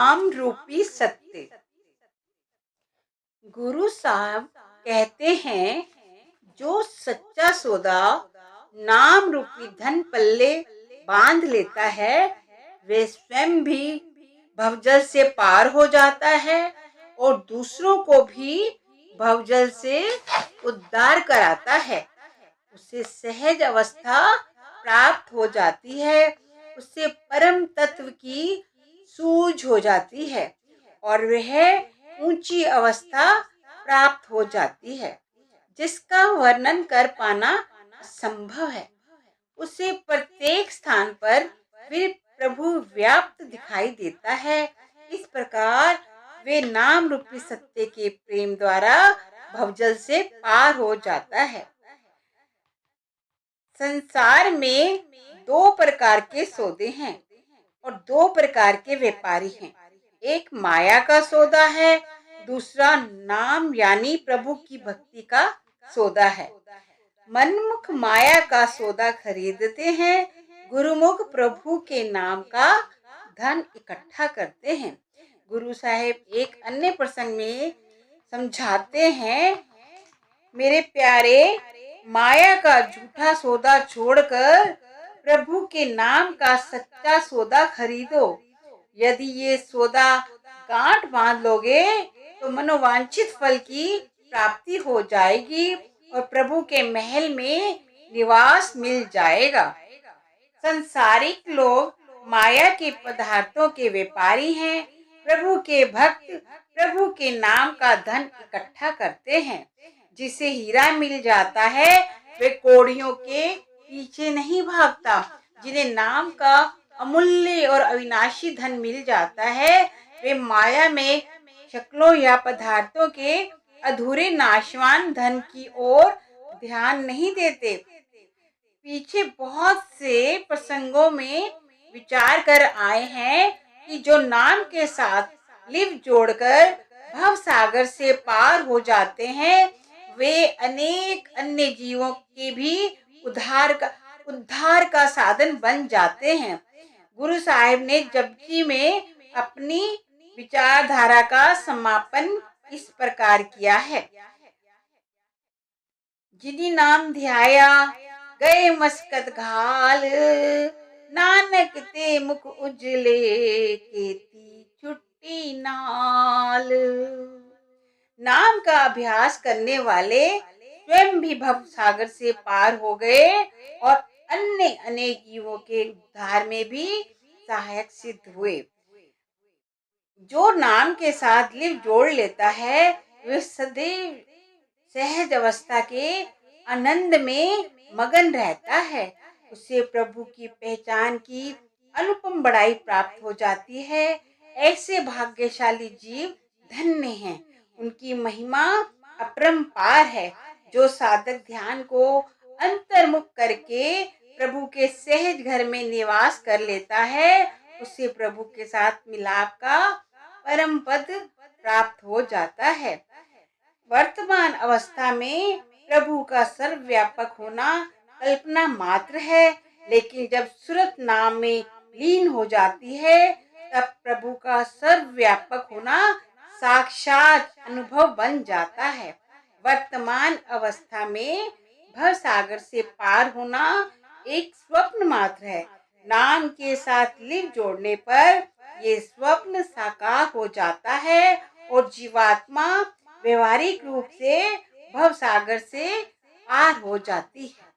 नाम रूपी सत्य। गुरु साहब कहते हैं, जो सच्चा सौदा नाम रूपी धन पल्ले बांध लेता है, वे स्वयं भी भवजल से पार हो जाता है और दूसरों को भी भवजल से उद्धार कराता है। उसे सहज अवस्था प्राप्त हो जाती है, उससे परम तत्व की सूझ हो जाती है और वह ऊंची अवस्था प्राप्त हो जाती है, जिसका वर्णन कर पाना असंभव है। उसे प्रत्येक स्थान पर फिर प्रभु व्याप्त दिखाई देता है। इस प्रकार वे नाम रूपी सत्य के प्रेम द्वारा भवजल से पार हो जाता है। संसार में दो प्रकार के सौदे हैं और दो प्रकार के व्यापारी हैं। एक माया का सौदा है, दूसरा नाम यानी प्रभु की भक्ति का सौदा है। मनमुख माया का सौदा खरीदते हैं, गुरुमुख प्रभु के नाम का धन इकट्ठा करते हैं। गुरु साहिब एक अन्य प्रसंग में समझाते हैं, मेरे प्यारे, माया का झूठा सौदा छोड़कर प्रभु के नाम का सच्चा सौदा खरीदो। यदि ये सौदा गांठ बांध लोगे तो मनोवांछित फल की प्राप्ति हो जाएगी और प्रभु के महल में निवास मिल जाएगा। संसारिक लोग माया के पदार्थों के व्यापारी हैं, प्रभु के भक्त प्रभु के नाम का धन इकट्ठा करते हैं। जिसे हीरा मिल जाता है वे कौड़ियों के पीछे नहीं भागता। जिन्हें नाम का अमूल्य और अविनाशी धन मिल जाता है, वे माया में शक्लों या पदार्थों के अधूरे नाशवान धन की ओर ध्यान नहीं देते। पीछे बहुत से प्रसंगों में विचार कर आए हैं कि जो नाम के साथ लिव जोड़कर भव सागर से पार हो जाते हैं, वे अनेक अन्य जीवों के भी उद्धार का साधन बन जाते हैं। गुरु साहिब ने जपजी में अपनी विचारधारा का समापन इस प्रकार किया है। जिनी नाम ध्याया गए मस्कत घाल, नानक ते मुख उजले केती छुट्टी नाल। नाम का अभ्यास करने वाले स्वयं भी भव सागर से पार हो गए और अन्य अनेक जीवों के उद्धार में भी सहायक सिद्ध हुए। जो नाम के साथ लिव जोड़ लेता है, वह सदैव सहज अवस्था के आनंद में मगन रहता है। उसे प्रभु की पहचान की अनुपम बड़ाई प्राप्त हो जाती है। ऐसे भाग्यशाली जीव धन्य हैं, उनकी महिमा अपरंपार है। जो साधक ध्यान को अंतर्मुख करके प्रभु के सहज घर में निवास कर लेता है, उसे प्रभु के साथ मिलाप का परम पद प्राप्त हो जाता है। वर्तमान अवस्था में प्रभु का सर्वव्यापक होना कल्पना मात्र है, लेकिन जब सुरत नाम में लीन हो जाती है, तब प्रभु का सर्वव्यापक होना साक्षात अनुभव बन जाता है। वर्तमान अवस्था में भव सागर से पार होना एक स्वप्न मात्र है। नाम के साथ लिंग जोड़ने पर ये स्वप्न साकार हो जाता है और जीवात्मा व्यवहारिक रूप से भव सागर से पार हो जाती है।